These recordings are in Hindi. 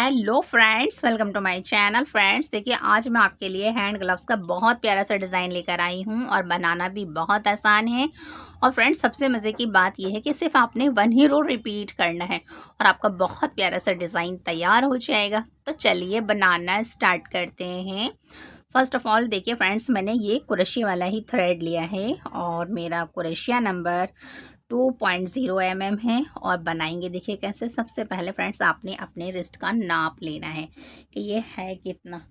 Hello friends, welcome to my channel. Friends देखिए, आज मैं आपके लिए हैंड ग्लव्स का बहुत प्यारा सा डिज़ाइन लेकर आई हूं और बनाना भी बहुत आसान है। और फ्रेंड्स, सबसे मज़े की बात यह है कि सिर्फ आपने वन ही रो रिपीट करना है और आपका बहुत प्यारा सा डिज़ाइन तैयार हो जाएगा। तो चलिए बनाना स्टार्ट करते हैं। फर्स्ट ऑफ ऑल देखिए फ्रेंड्स, मैंने ये कुरेशिया वाला ही थ्रेड लिया है और मेरा कुरेशिया नंबर 2.0 mm है। और बनाएंगे देखिए कैसे। सबसे पहले फ्रेंड्स, आपने अपने रिस्ट का नाप लेना है कि ये है कितना,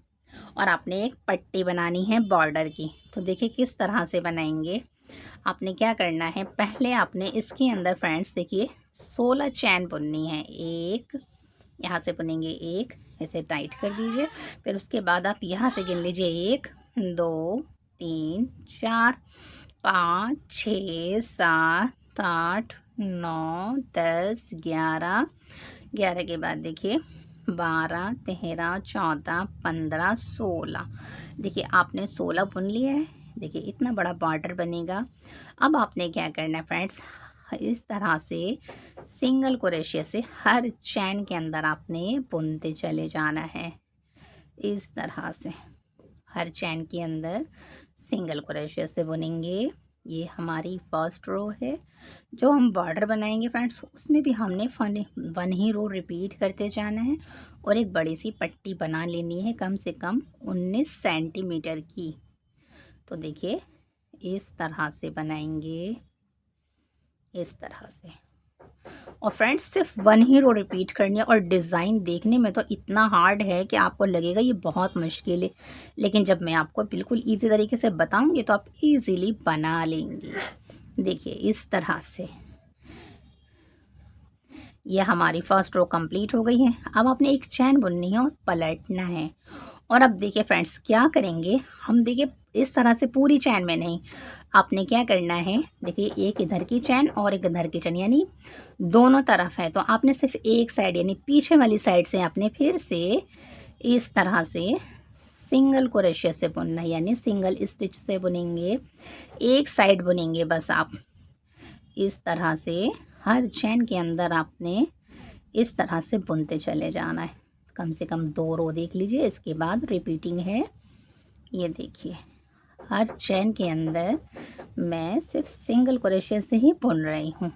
और आपने एक पट्टी बनानी है बॉर्डर की। तो देखिए किस तरह से बनाएंगे। आपने क्या करना है, पहले आपने इसके अंदर फ्रेंड्स देखिए 16 चैन बुननी है। एक यहाँ से बुनेंगे, एक इसे टाइट कर दीजिए। फिर उसके बाद आप यहाँ से गिन लीजिए, 1 2 3 4 5 6 7 8 9 10 11 11 के बाद देखिए 12 13 14 15 16। देखिए आपने 16 बुन लिया है। देखिए इतना बड़ा बॉर्डर बनेगा। अब आपने क्या करना है फ्रेंड्स, इस तरह से सिंगल क्रोशे से हर चैन के अंदर आपने बुनते चले जाना है। इस तरह से हर चैन के अंदर सिंगल क्रोशे से बुनेंगे। ये हमारी फर्स्ट रो है। जो हम बॉर्डर बनाएंगे फ्रेंड्स, उसमें भी हमने वन ही रो रिपीट करते जाना है और एक बड़ी सी पट्टी बना लेनी है, कम से कम 19 सेंटीमीटर की। तो देखिए इस तरह से बनाएंगे, इस तरह से। और फ्रेंड्स, सिर्फ वन ही रो रिपीट करनी है और डिज़ाइन देखने में तो इतना हार्ड है कि आपको लगेगा ये बहुत मुश्किल है, लेकिन जब मैं आपको बिल्कुल इजी तरीके से बताऊंगी तो आप इजीली बना लेंगे। देखिए इस तरह से ये हमारी फर्स्ट रो कंप्लीट हो गई है। अब आपने एक चैन बुननी है और पलटना है। और अब देखिए फ्रेंड्स क्या करेंगे हम, देखिए इस तरह से पूरी चैन में नहीं, आपने क्या करना है, देखिए एक इधर की चैन और एक इधर की चैन, यानी दोनों तरफ है। तो आपने सिर्फ एक साइड यानी पीछे वाली साइड से आपने फिर से इस तरह से सिंगल क्रोशे से बुनना है, यानी सिंगल स्टिच से बुनेंगे। एक साइड बुनेंगे बस आप। इस तरह से हर चैन के अंदर आपने इस तरह से बुनते चले जाना है। कम से कम 2 रो देख लीजिए। इसके बाद रिपीटिंग है। ये देखिए हर चैन के अंदर मैं सिर्फ सिंगल क्रोशे से ही बुन रही हूँ।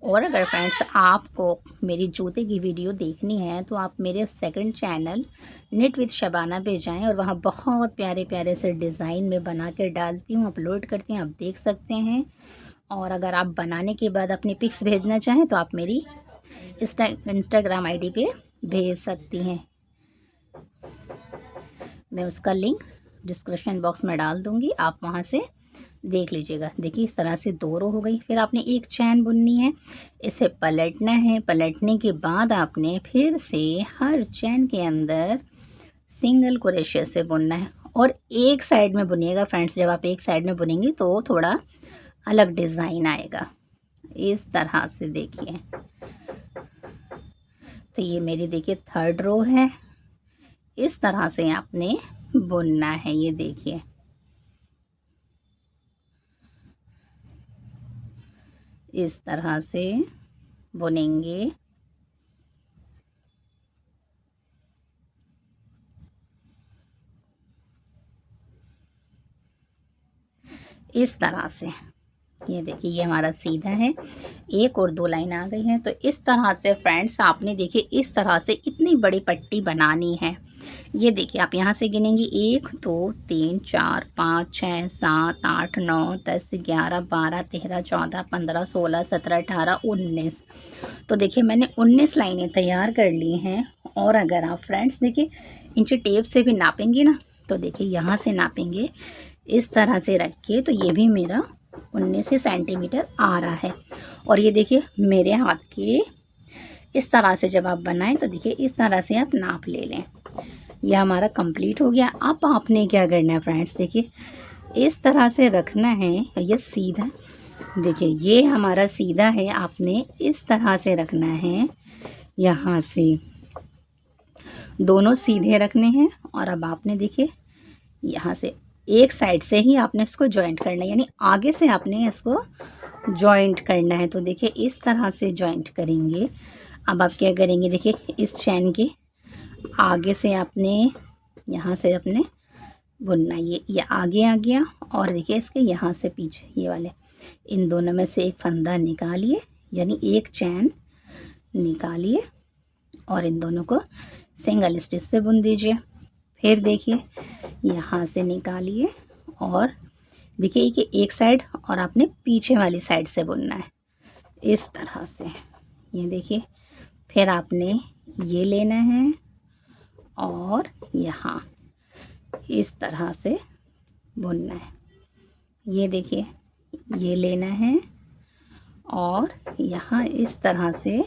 और अगर फ्रेंड्स आपको मेरी जूते की वीडियो देखनी है तो आप मेरे second channel knit with Shabana पे जाएं और वहाँ बहुत प्यारे प्यारे से डिज़ाइन में बना कर डालती हूँ, अपलोड करती हूँ, आप देख सकते हैं। और अगर आप बनाने के बाद अपनी पिक्स भेजना चाहें तो आप मेरी इंस्टाग्राम आईडी पे भेज सकती हैं। मैं उसका लिंक डिस्क्रिप्शन बॉक्स में डाल दूँगी, आप वहाँ से देख लीजिएगा। देखिए इस तरह से 2 रो हो गई। फिर आपने एक चैन बुननी है, इसे पलटना है। पलटने के बाद आपने फिर से हर चैन के अंदर सिंगल क्रोशे से बुनना है और एक साइड में बुनिएगा फ्रेंड्स। जब आप एक साइड में बुनेंगे तो थोड़ा अलग डिज़ाइन आएगा। इस तरह से देखिए। तो ये मेरी देखिए थर्ड रो है। इस तरह से आपने बुनना है। ये देखिए इस तरह से बुनेंगे। इस तरह से ये देखिए, ये हमारा सीधा है। एक और 2 लाइन आ गई हैं। तो इस तरह से फ्रेंड्स आपने देखिए इस तरह से इतनी बड़ी पट्टी बनानी है। ये देखिए आप यहाँ से गिनेंगे 1 2 3 4 5 6 7 8 9 10 11 12 13 14 15 16 17 18 19। तो देखिए मैंने 19 लाइनें तैयार कर ली हैं। और अगर आप फ्रेंड्स देखिए इंची टेप से भी नापेंगे ना, तो देखिए यहाँ से नापेंगे इस तरह से रख के, तो ये भी मेरा 19 सेंटीमीटर आ रहा है। और ये देखिए मेरे हाथ के इस तरह से जब आप बनाएं तो देखिए इस तरह से आप नाप ले लें। यह हमारा कंप्लीट हो गया। अब आपने क्या करना है फ्रेंड्स, देखिए इस तरह से रखना है। ये सीधा, देखिए ये हमारा सीधा है, आपने इस तरह से रखना है। यहाँ से दोनों सीधे रखने हैं। और अब आपने देखिए यहाँ से एक साइड से ही आपने इसको जॉइंट करना है, यानी आगे से आपने इसको जॉइंट करना है। तो देखिए इस तरह से जॉइंट करेंगे। अब आप क्या करेंगे, देखिए इस चैन के आगे से आपने यहाँ से अपने बुनना। ये आगे आ गया और देखिए इसके यहाँ से पीछे ये वाले, इन दोनों में से एक फंदा निकालिए, यानी एक चैन निकालिए और इन दोनों को सिंगल स्टिच से बुन दीजिए। फिर देखिए यहाँ से निकालिए और देखिए कि एक साइड और आपने पीछे वाली साइड से बुनना है इस तरह से। ये देखिए फिर आपने ये लेना है और यहाँ इस तरह से बुनना है। ये देखिए ये लेना है और यहाँ इस तरह से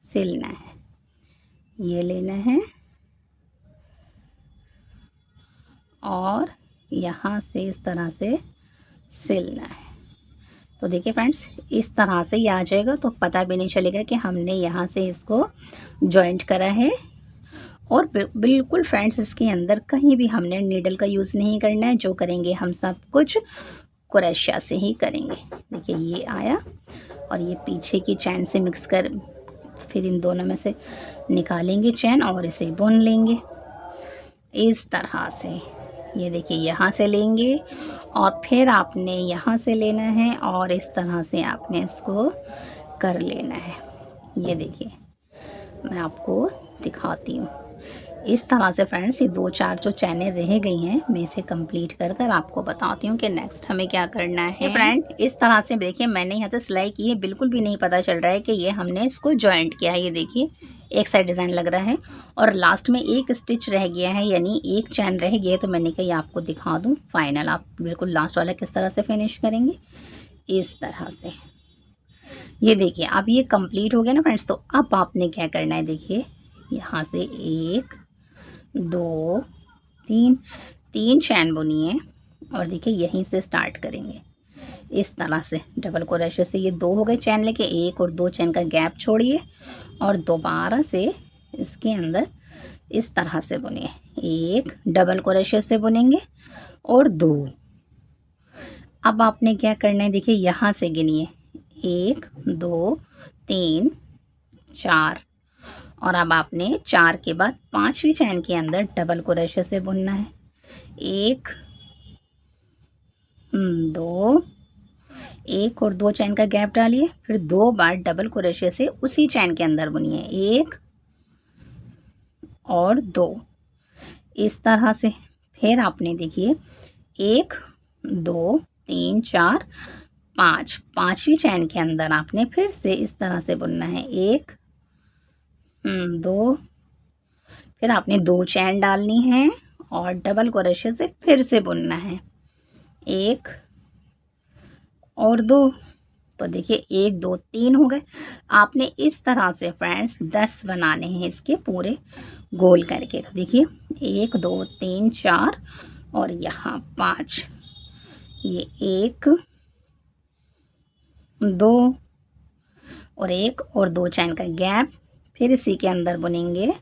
सिलना है। ये लेना है और यहाँ से इस तरह से सिलना है। तो देखिए फ्रेंड्स इस तरह से ये आ जाएगा, तो पता भी नहीं चलेगा कि हमने यहाँ से इसको जॉइंट करा है। और बिल्कुल फ्रेंड्स इसके अंदर कहीं भी हमने नीडल का यूज़ नहीं करना है। जो करेंगे हम सब कुछ क्रोशिया से ही करेंगे। देखिए ये आया और ये पीछे की चैन से मिक्स कर, फिर इन दोनों में से निकालेंगे चैन और इसे बुन लेंगे इस तरह से। ये देखिए यहाँ से लेंगे और फिर आपने यहाँ से लेना है और इस तरह से आपने इसको कर लेना है। ये देखिए मैं आपको दिखाती हूँ इस तरह से फ्रेंड्स। ये 2-4 जो चैनें रह गई हैं मैं इसे कंप्लीट कर कर आपको बताती हूँ कि नेक्स्ट हमें क्या करना है। फ्रेंड इस तरह से देखिए मैंने यहाँ पे सिलाई की है, बिल्कुल भी नहीं पता चल रहा है कि ये हमने इसको जॉइंट किया है। ये देखिए एक साइड डिज़ाइन लग रहा है और लास्ट में एक स्टिच रह गया है, यानी एक चैन रह गया है। तो मैंने कहा आपको दिखा दूँ फाइनल, आप बिल्कुल लास्ट वाला किस तरह से फिनिश करेंगे इस तरह से। ये देखिए अब ये कंप्लीट हो गया ना फ्रेंड्स। तो अब आपने क्या करना है, देखिए यहाँ से 1 2 3 चैन बुनिए और देखिए यहीं से स्टार्ट करेंगे इस तरह से डबल क्रोशे से। ये 2 हो गए चैन लेके, 1 और 2 चैन का गैप छोड़िए और दोबारा से इसके अंदर इस तरह से बुनिए। 1 डबल क्रोशे से बुनेंगे और 2। अब आपने क्या करना है, देखिए यहाँ से गिनिए 1 2 3 4 और अब आपने 4 के बाद 5वीं चैन के अंदर डबल क्रोशे से बुनना है। 1 2, 1 और 2 चैन का गैप डालिए, फिर 2 बार डबल क्रोशे से उसी चैन के अंदर बुनिए 1 और 2 इस तरह से। फिर आपने देखिए 1 2 3 4 5, 5वीं चैन के अंदर आपने फिर से इस तरह से बुनना है 1 2, फिर आपने 2 चैन डालनी है और डबल क्रोशे से फिर से बुनना है 1 और 2। तो देखिए 1 2 3 हो गए। आपने इस तरह से फ्रेंड्स 10 बनाने हैं इसके पूरे गोल करके। तो देखिए 1 2 3 4 और यहाँ 5, ये 1 2 और 1 और 2 चैन का गैप, फिर इसी के अंदर बुनेंगे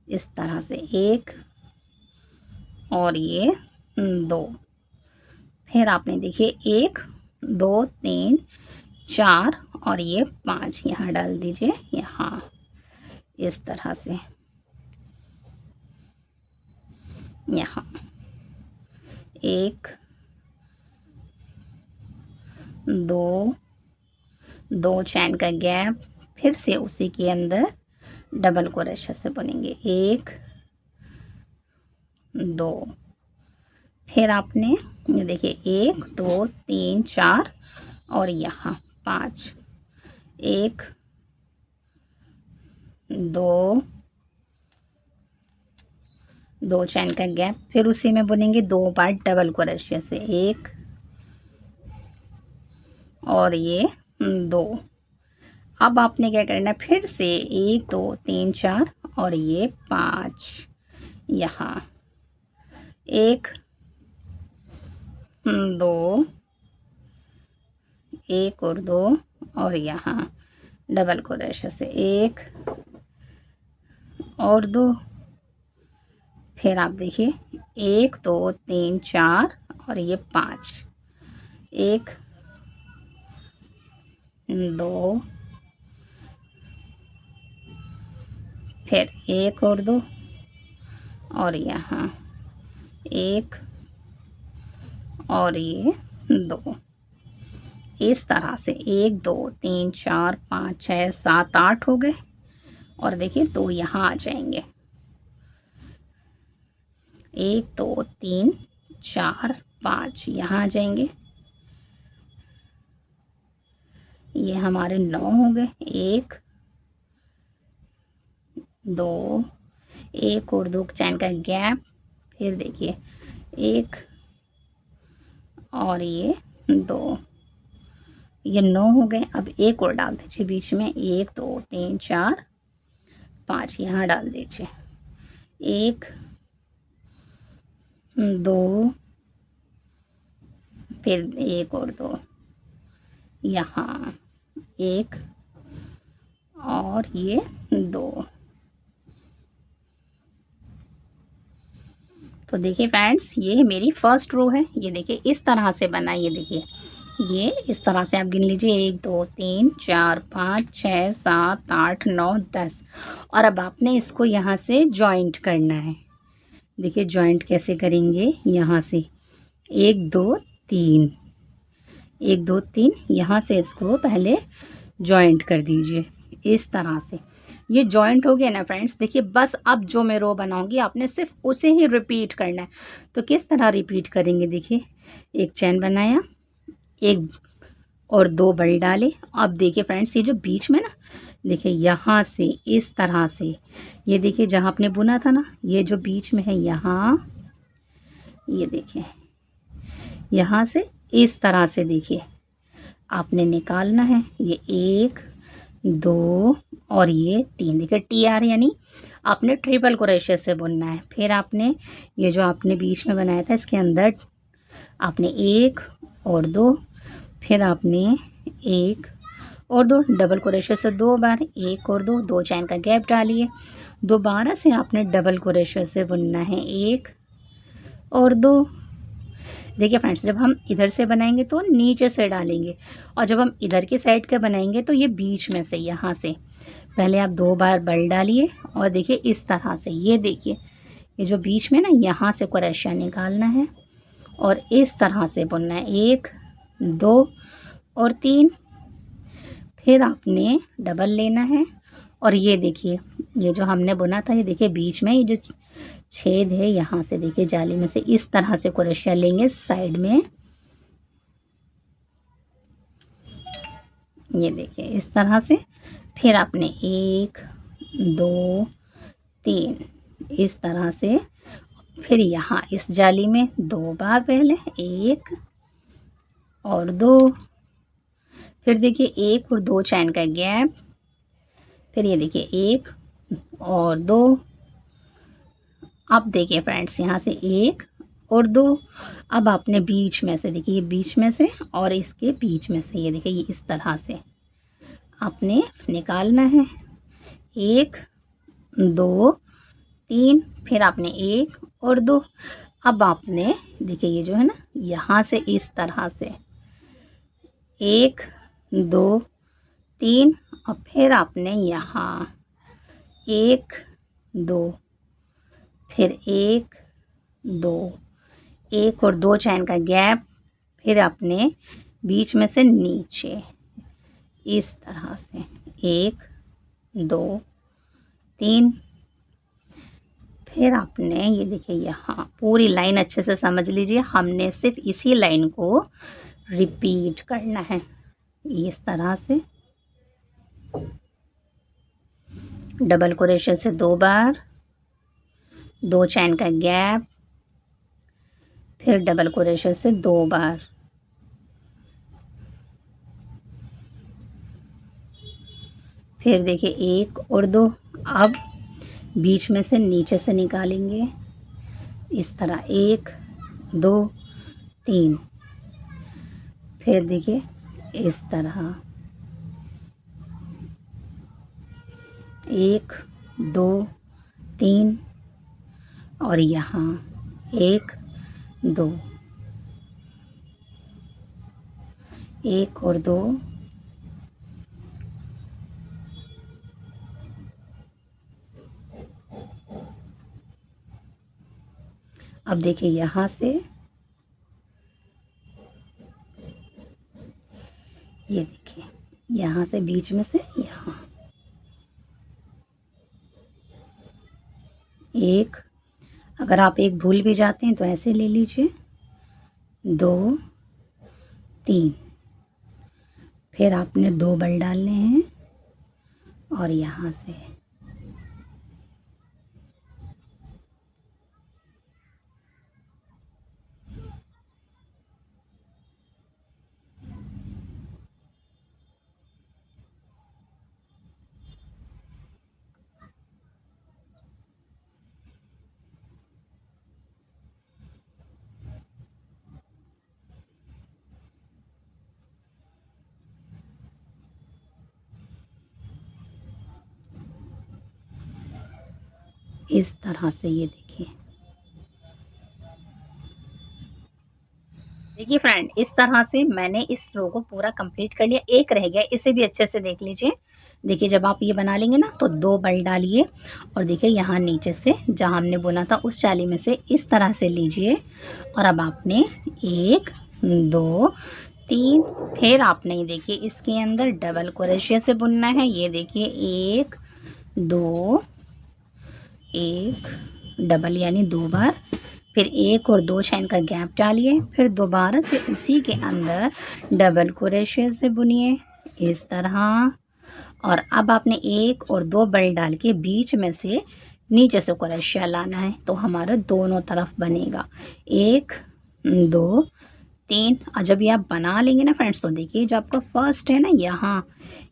इस तरह से 1 और ये 2। फिर आपने देखिए 1 2 3 4 और ये 5 यहाँ डाल दीजिए, यहाँ इस तरह से यहाँ 1 2 2 चैन का गैप, फिर से उसी के अंदर डबल क्रोशे से बुनेंगे 1 2। फिर आपने ये देखिए 1 2 3 4 और यहाँ 5, 1 2 2 चैन का गैप, फिर उसी में बुनेंगे 2 बार डबल क्रोशे से 1 और ये 2। अब आपने क्या करना है, फिर से 1 2 3 4 और ये 5, यहाँ 1 2 1 और 2 और यहाँ डबल क्रोशे से 1 और 2। फिर आप देखिए 1 2 3 4 और ये 5, 1 2, फिर एक और दो, और यहाँ एक और ये दो। इस तरह से 1 2 3 4 5 6 7 8 हो गए। और देखिए दो यहाँ आ जाएंगे। 1 2 3 4 5 यहाँ आ जाएंगे। ये हमारे 9 हो गए। 1 2, एक और दो चैन का गैप। फिर देखिए 1 और ये 2, ये 9 हो गए। अब एक और डाल दीजिए बीच में। 1 2 3 4 5 यहाँ डाल दीजिए। 1 2, फिर एक और दो यहाँ, 1 और ये 2। तो देखिए फ्रेंड्स, ये मेरी फर्स्ट रो है। ये देखिए इस तरह से बना। ये देखिए ये इस तरह से आप गिन लीजिए। 1 2 3 4 5 6 7 8 9 10। और अब आपने इसको यहाँ से जॉइंट करना है। देखिए जॉइंट कैसे करेंगे। यहाँ से 1 2 3, 1 2 3, यहाँ से इसको पहले जॉइंट कर दीजिए इस तरह से। ये जॉइंट हो गया ना फ्रेंड्स। देखिए बस अब जो मैं रो बनाऊंगी आपने सिर्फ उसे ही रिपीट करना है। तो किस तरह रिपीट करेंगे। देखिए एक चैन बनाया, एक और दो बल डाले। अब देखिए फ्रेंड्स, ये जो बीच में ना, देखिए यहाँ से इस तरह से, ये देखिए जहाँ आपने बुना था ना, ये जो बीच में है यहाँ, ये देखिए यहाँ से इस तरह से देखिए आपने निकालना है। ये 1 2 और ये 3। देखिए TR यानी आपने ट्रिपल क्रोशे से बुनना है। फिर आपने ये जो आपने बीच में बनाया था इसके अंदर आपने 1 और 2, फिर आपने 1 और 2 डबल क्रोशे से 2 बार, 1 और 2, 2 चैन का गैप डालिए। दोबारा से आपने डबल क्रोशे से बुनना है 1 और 2। देखिए फ्रेंड्स, जब हम इधर से बनाएंगे तो नीचे से डालेंगे, और जब हम इधर के साइड के बनाएंगे तो ये बीच में से, यहाँ से पहले आप 2 बार बल डालिए। और देखिए इस तरह से, ये देखिए ये जो बीच में ना, यहाँ से क्रोशा निकालना है और इस तरह से बुनना है। 1 2 और 3। फिर आपने डबल लेना है। और ये देखिए ये जो हमने बुना था, ये देखिए बीच में ये जो छेद है, यहाँ से देखिए जाली में से इस तरह से क्रोशा लेंगे साइड में। ये देखिए इस तरह से। फिर आपने 1 2 3 इस तरह से। फिर यहाँ इस जाली में 2 बार, पहले 1 और 2, फिर देखिए 1 और 2 चैन का गैप। फिर ये देखिए 1 और 2। अब देखिए फ्रेंड्स, यहाँ से 1 और 2। अब आपने बीच में से, देखिए ये बीच में से और इसके बीच में से, ये देखिए ये इस तरह से आपने निकालना है। 1 2 3, फिर आपने 1 और 2। अब आपने देखिए ये जो है ना, यहाँ से इस तरह से 1 2 3, और फिर आपने यहाँ 1 2, फिर 1 2, 1 और 2 चैन का गैप। फिर आपने बीच में से नीचे इस तरह से 1 2 3। फिर आपने ये देखिए यहाँ पूरी लाइन अच्छे से समझ लीजिए। हमने सिर्फ इसी लाइन को रिपीट करना है इस तरह से। डबल क्रोशे से 2 बार, 2 चैन का गैप, फिर डबल क्रोशे से 2 बार, फिर देखिए 1 और 2। अब बीच में से नीचे से निकालेंगे इस तरह 1 2 3। फिर देखिए इस तरह 1 2 3, और यहाँ 1 2, 1 और 2, अब देखिए यहाँ से ये देखिए यहाँ से बीच में से यहाँ एक, अगर आप एक भूल भी जाते हैं तो ऐसे ले लीजिए, 2 3, फिर आपने 2 बल डालने हैं और यहाँ से इस तरह से। ये देखिए फ्रेंड, इस तरह से मैंने इस रो को पूरा कंप्लीट कर लिया। एक रह गया, इसे भी अच्छे से देख लीजिए। देखिए जब आप ये बना लेंगे ना तो 2 बल डालिए और देखिए यहाँ नीचे से जहाँ हमने बुना था उस चाली में से इस तरह से लीजिए और अब आपने 1 2 3, फिर आपने देखिए इसके अंदर डबल क्रोशिया से बुनना है। ये देखिए 1 2, 1 डबल यानी 2 बार, फिर 1 और 2 चैन का गैप डालिए, फिर दोबारा से उसी के अंदर डबल क्रोशिया से बुनिए इस तरह। और अब आपने 1 और 2 बल डाल के बीच में से नीचे से क्रोशिया लाना है तो हमारा दोनों तरफ बनेगा 1 2 3। और जब ये आप बना लेंगे ना फ्रेंड्स तो देखिए जो आपका फर्स्ट है ना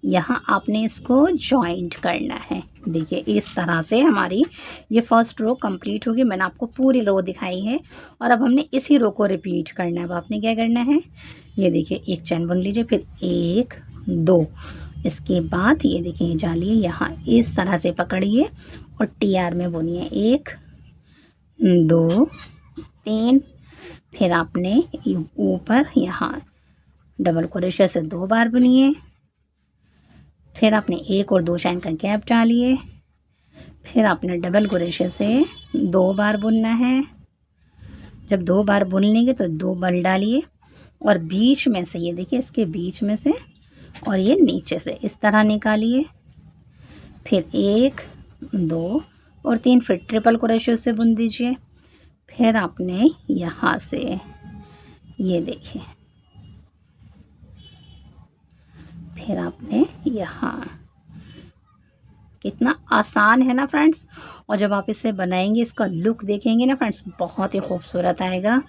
यहाँ आपने इसको जॉइंट करना है। देखिए इस तरह से हमारी ये फर्स्ट रो कंप्लीट होगी। मैंने आपको पूरी रो दिखाई है और अब हमने इसी रो को रिपीट करना है। अब आपने क्या करना है, ये देखिए एक चैन बुन लीजिए, फिर 1 2, इसके बाद ये देखिए ये जालिए यहाँ इस तरह से पकड़िए और TR में बुनिए 1 2 3, फिर आपने ऊपर यहाँ डबल क्रोशिया से 2 बार बुनिए, फिर आपने 1 और 2 चैन का गैप डालिए, फिर आपने डबल क्रोशिया से 2 बार बुनना है। जब 2 बार बुन लेंगे तो 2 बल डालिए और बीच में से ये देखिए इसके बीच में से और ये नीचे से इस तरह निकालिए, फिर 1 2 और 3, फिर ट्रिपल क्रोशिया से बुन दीजिए। फिर आपने यहाँ से ये देखिए, फिर आपने यहाँ, कितना आसान है ना फ्रेंड्स। और जब आप इसे बनाएंगे इसका लुक देखेंगे ना फ्रेंड्स बहुत ही खूबसूरत आएगा।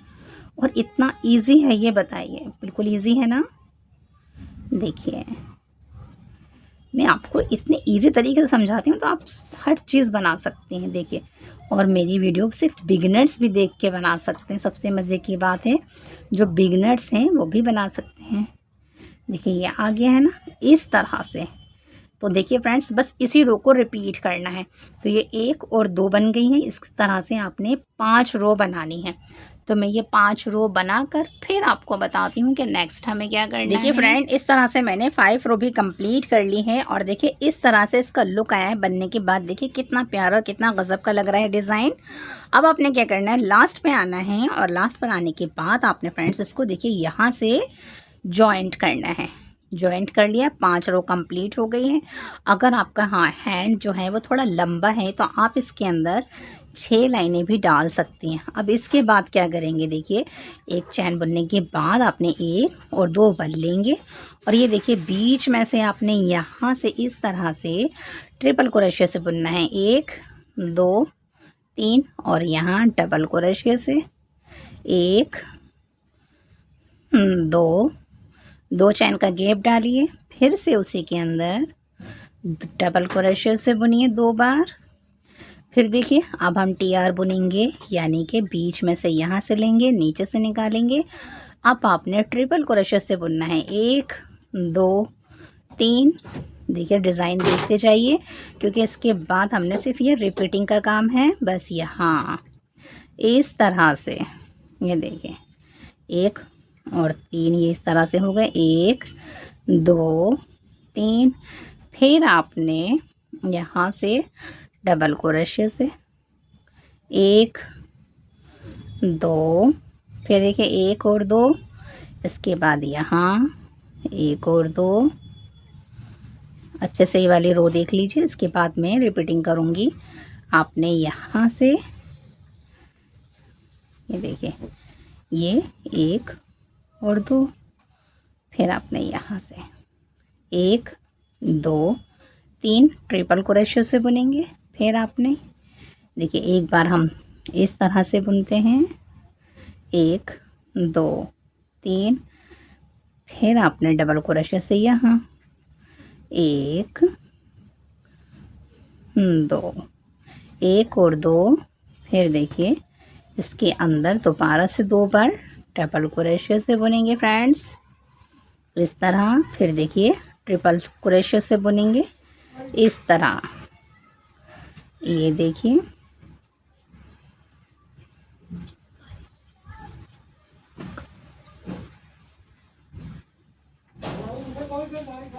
और इतना इजी है ये, बताइए बिल्कुल इजी है ना। देखिए मैं आपको इतने इजी तरीके से समझाती हूँ तो आप हर चीज़ बना सकते हैं। देखिए और मेरी वीडियो सिर्फ बिगिनर्स भी देख के बना सकते हैं। सबसे मज़े की बात है जो बिगिनर्स हैं वो भी बना सकते हैं। देखिए ये आ गया है ना इस तरह से। तो देखिए फ्रेंड्स बस इसी रो को रिपीट करना है। तो ये 1 और 2 बन गई हैं। इस तरह से आपने 5 रो बनानी है। तो मैं ये 5 रो बनाकर फिर आपको बताती हूँ कि नेक्स्ट हमें क्या करना है। देखिए फ्रेंड इस तरह से मैंने 5 रो भी कंप्लीट कर ली है और देखिए इस तरह से इसका लुक आया है बनने के बाद। देखिए कितना प्यारा कितना गजब का लग रहा है डिज़ाइन। अब आपने क्या करना है, लास्ट पे आना है और लास्ट पर आने के बाद आपने फ्रेंड्स इसको देखिए यहाँ से जॉइंट करना है। जॉइंट कर लिया, 5 रो कंप्लीट हो गई है। अगर आपका हैंड जो है वो थोड़ा लंबा है तो आप इसके अंदर 6 लाइनें भी डाल सकती हैं। अब इसके बाद क्या करेंगे, देखिए एक चैन बुनने के बाद आपने 1 और 2 बल लेंगे और ये देखिए बीच में से आपने यहाँ से इस तरह से ट्रिपल क्रोशिया से बुनना है 1 2 3 और यहाँ डबल क्रोशिया से 1 2 चैन का गैप डालिए, फिर से उसी के अंदर डबल क्रोशिया से बुनिए 2 बार। फिर देखिए अब हम TR बुनेंगे यानी कि बीच में से यहाँ से लेंगे नीचे से निकालेंगे। अब आपने ट्रिपल क्रोशिया से बुनना है 1 2 3। देखिए डिज़ाइन देखते जाइए क्योंकि इसके बाद हमने सिर्फ ये रिपीटिंग का काम है बस। यहाँ इस तरह से ये देखिए 1 और 3 ये इस तरह से हो गए 1 2 3। फिर आपने यहाँ से डबल क्रोशिया से 1 2, फिर देखिए 1 और 2, इसके बाद यहाँ 1 और 2। अच्छे से ये वाली रो देख लीजिए। इसके बाद मैं रिपीटिंग करूँगी। आपने यहाँ से ये देखिए ये 1 और 2, फिर आपने यहाँ से 1 2 3 ट्रिपल क्रोशे से बुनेंगे। फिर आपने देखिए एक बार हम इस तरह से बुनते हैं, 1 2 3, फिर आपने डबल क्रोशे से यहाँ 1 2, 1 और 2, फिर देखिए इसके अंदर दोबारा से 2 बार डबल क्रोशे से बुनेंगे फ्रेंड्स, इस तरह। फिर देखिए ट्रिपल क्रोशे से बुनेंगे इस तरह। ये देखिए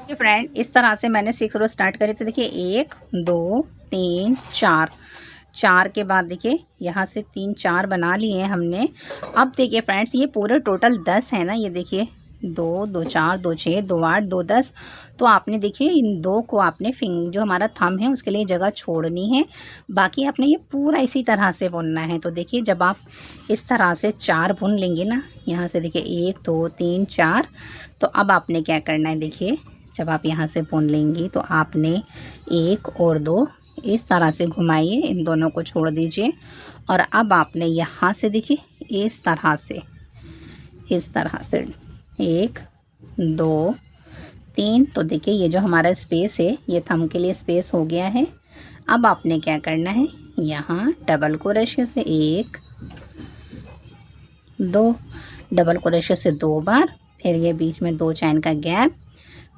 फ्रेंड, इस तरह से मैंने 6 रो स्टार्ट करी। तो देखिए 1 2 3 4, 4 के बाद देखिए यहाँ से 3 4 बना लिए हैं हमने। अब देखिए फ्रेंड्स, ये पूरे टोटल 10 है ना। ये देखिए 2 2 4 2 6 2 8 2 10। तो आपने देखिए इन 2 को आपने जो हमारा थंब है उसके लिए जगह छोड़नी है। बाकी आपने ये पूरा इसी तरह से बुनना है। तो देखिए जब आप इस तरह से 4 बुन लेंगे ना, यहाँ से देखिए 1 2 3 4। तो अब आपने क्या करना है, देखिए जब आप यहाँ से बुन लेंगी तो आपने 1 और 2 इस तरह से घुमाइए, इन दोनों को छोड़ दीजिए। और अब आपने यहाँ से देखिए इस तरह से 1 2 3। तो देखिए ये जो हमारा स्पेस है ये थंब के लिए स्पेस हो गया है। अब आपने क्या करना है, यहाँ डबल क्रोशे से 1 2, डबल क्रोशे से 2 बार, फिर ये बीच में 2 चैन का गैप,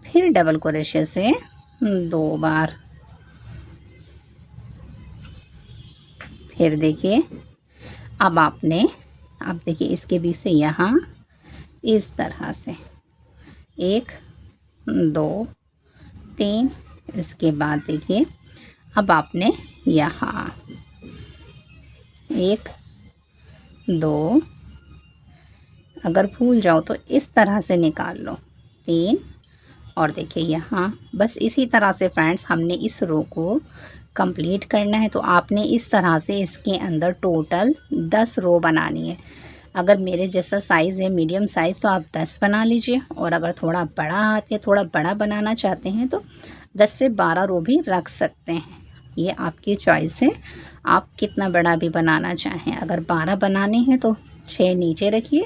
फिर डबल क्रोशे से 2 बार। फिर देखिए अब देखिए इसके बीच से यहाँ इस तरह से 1 2 3। इसके बाद देखिए अब आपने यहाँ 1 2, अगर भूल जाओ तो इस तरह से निकाल लो 3। और देखिए यहाँ बस इसी तरह से फ्रेंड्स हमने इस रो को कंप्लीट करना है। तो आपने इस तरह से इसके अंदर टोटल 10 रो बनानी है। अगर मेरे जैसा साइज़ है मीडियम साइज़ तो आप 10 बना लीजिए, और अगर थोड़ा बड़ा हाथ या थोड़ा बड़ा बनाना चाहते हैं तो 10 से 12 रो भी रख सकते हैं। ये आपकी चॉइस है, आप कितना बड़ा भी बनाना चाहें। अगर 12 बनाने हैं तो 6 नीचे रखिए।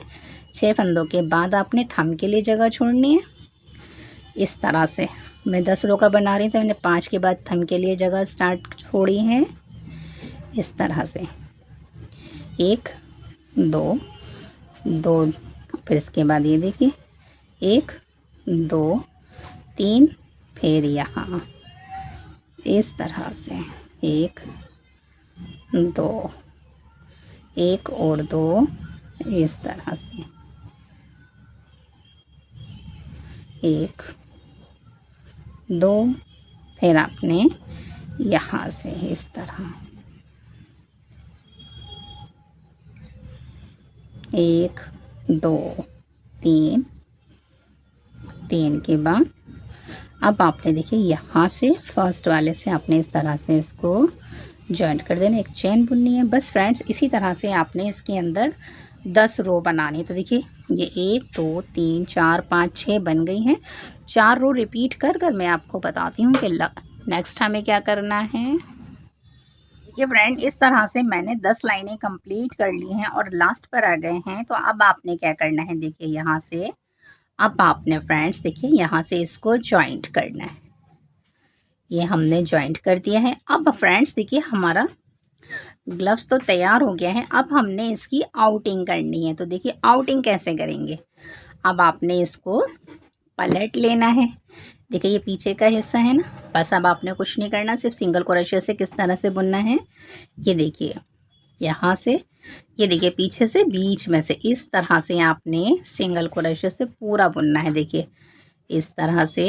6 फंदों के बाद आपने थंब के लिए जगह छोड़नी है। इस तरह से मैं 10 रो का बना रही थी, मैंने 5 के बाद थंब के लिए जगह स्टार्ट छोड़ी है इस तरह से। 1 2 2, फिर इसके बाद ये देखिए 1 2 3, फिर यहाँ इस तरह से 1 2, 1 और 2 इस तरह से 1 2, फिर आपने यहाँ से इस तरह 1 2 3, 3 के बाद अब आपने देखिए यहाँ से फर्स्ट वाले से आपने इस तरह से इसको जॉइंट कर देना, एक चेन बुननी है। बस फ्रेंड्स इसी तरह से आपने इसके अंदर 10 रो बनानी है। तो देखिए ये 1 2 3 4 5 6 बन गई हैं। 4 रो रिपीट कर कर मैं आपको बताती हूँ कि नेक्स्ट हमें क्या करना है। देखिए फ्रेंड, इस तरह से मैंने 10 लाइनें कंप्लीट कर ली हैं और लास्ट पर आ गए हैं। तो अब आपने क्या करना है, देखिए यहाँ से अब आपने फ्रेंड्स देखिए यहाँ से इसको जॉइंट करना है। ये हमने जॉइंट कर दिया है। अब फ्रेंड्स देखिए हमारा ग्लव्स तो तैयार हो गया है। अब हमने इसकी आउटिंग करनी है। तो देखिए आउटिंग कैसे करेंगे, अब आपने इसको पलट लेना है। देखिए ये पीछे का हिस्सा है ना, बस अब आपने कुछ नहीं करना, सिर्फ सिंगल क्रोशे से किस तरह से बुनना है। ये देखिए यहाँ से, ये देखिए पीछे से बीच में से इस तरह से आपने सिंगल क्रोशे से पूरा बुनना है। देखिए इस तरह से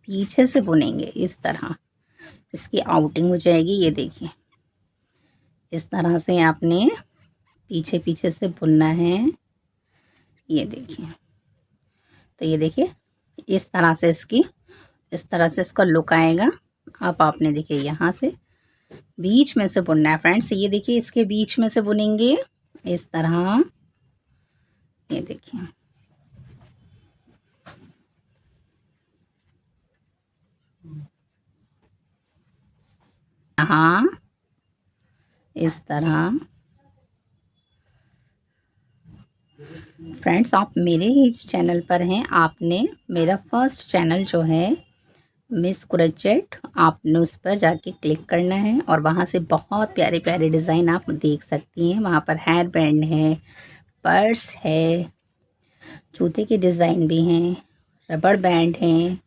पीछे से बुनेंगे, इस तरह इसकी आउटिंग हो जाएगी। ये देखिए इस तरह से आपने पीछे पीछे से बुनना है। ये देखिए, तो ये देखिए इस तरह से इसका लुक आएगा। अब आपने देखिए यहाँ से बीच में से बुनना है फ्रेंड्स। ये देखिए इसके बीच में से बुनेंगे इस तरह। ये देखिए, यहाँ इस तरह। फ्रेंड्स, आप मेरे ही चैनल पर हैं। आपने मेरा फर्स्ट चैनल जो है मिस क्रोचेट, आपने उस पर जाके क्लिक करना है और वहाँ से बहुत प्यारे प्यारे डिज़ाइन आप देख सकती हैं। वहाँ पर हेयर बैंड है, पर्स है, जूते के डिज़ाइन भी हैं, रबड़ बैंड हैं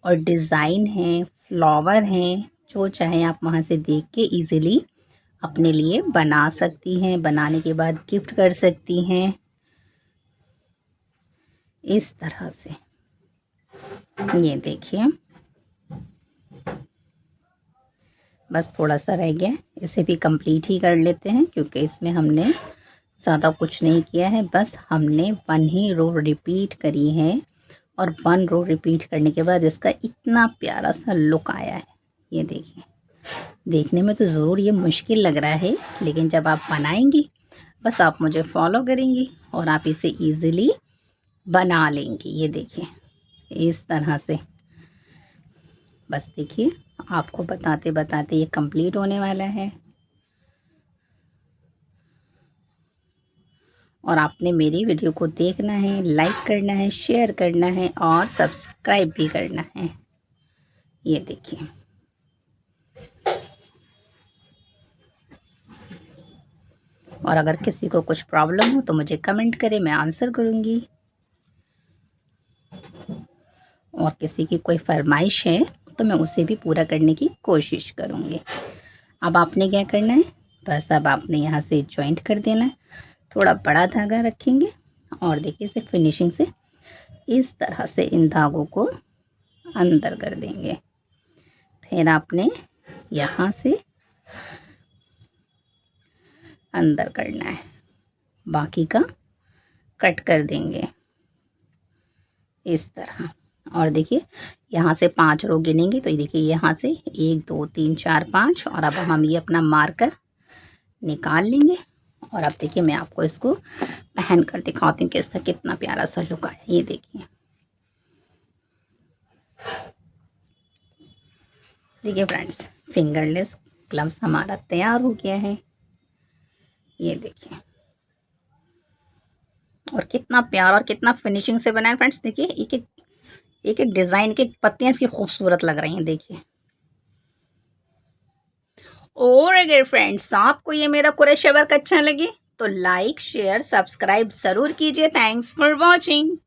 और डिज़ाइन हैं, फ्लावर हैं। जो चाहे आप वहाँ से देख के इजीली अपने लिए बना सकती हैं। बनाने के बाद गिफ्ट कर सकती हैं इस तरह से। ये देखिए, बस थोड़ा सा रह गया, इसे भी कंप्लीट ही कर लेते हैं क्योंकि इसमें हमने ज़्यादा कुछ नहीं किया है। बस हमने 1 ही रो रिपीट करी है और 1 रो रिपीट करने के बाद इसका इतना प्यारा सा लुक आया है। ये देखिए, देखने में तो ज़रूर ये मुश्किल लग रहा है, लेकिन जब आप बनाएंगी, बस आप मुझे फॉलो करेंगी और आप इसे ईज़िली बना लेंगी। ये देखिए इस तरह से। बस देखिए, आपको बताते बताते ये कंप्लीट होने वाला है और आपने मेरी वीडियो को देखना है, लाइक करना है, शेयर करना है और सब्सक्राइब भी करना है। ये देखिए, और अगर किसी को कुछ प्रॉब्लम हो तो मुझे कमेंट करें, मैं आंसर करूँगी। और किसी की कोई फरमाइश है तो मैं उसे भी पूरा करने की कोशिश करूँगी। अब आपने क्या करना है, बस अब आपने यहाँ से जॉइंट कर देना है। थोड़ा बड़ा धागा रखेंगे और देखिए इसे फिनिशिंग से इस तरह से इन धागों को अंदर कर देंगे। फिर आपने यहाँ से अंदर करना है, बाकी का कट कर देंगे इस तरह। और देखिए यहाँ से 5 रो गिनेंगे तो ये देखिए यहाँ से 1 2 3 4 5 और अब हम ये अपना मार्कर निकाल लेंगे। और अब देखिए मैं आपको इसको पहन कर दिखाती हूँ कि इसका कितना प्यारा सा लुक आया। ये देखिए फ्रेंड्स, फिंगरलेस ग्लव्स हमारा तैयार हो गया है। ये देखिए, और कितना प्यारा और कितना फिनिशिंग से बना है फ्रेंड्स। देखिए एक एक डिज़ाइन के पत्तियाँ इसकी खूबसूरत लग रही हैं। देखिए, और अगर फ्रेंड्स आपको ये मेरा कुरेश वर्क अच्छा लगे तो लाइक शेयर सब्सक्राइब ज़रूर कीजिए। Thanks for watching.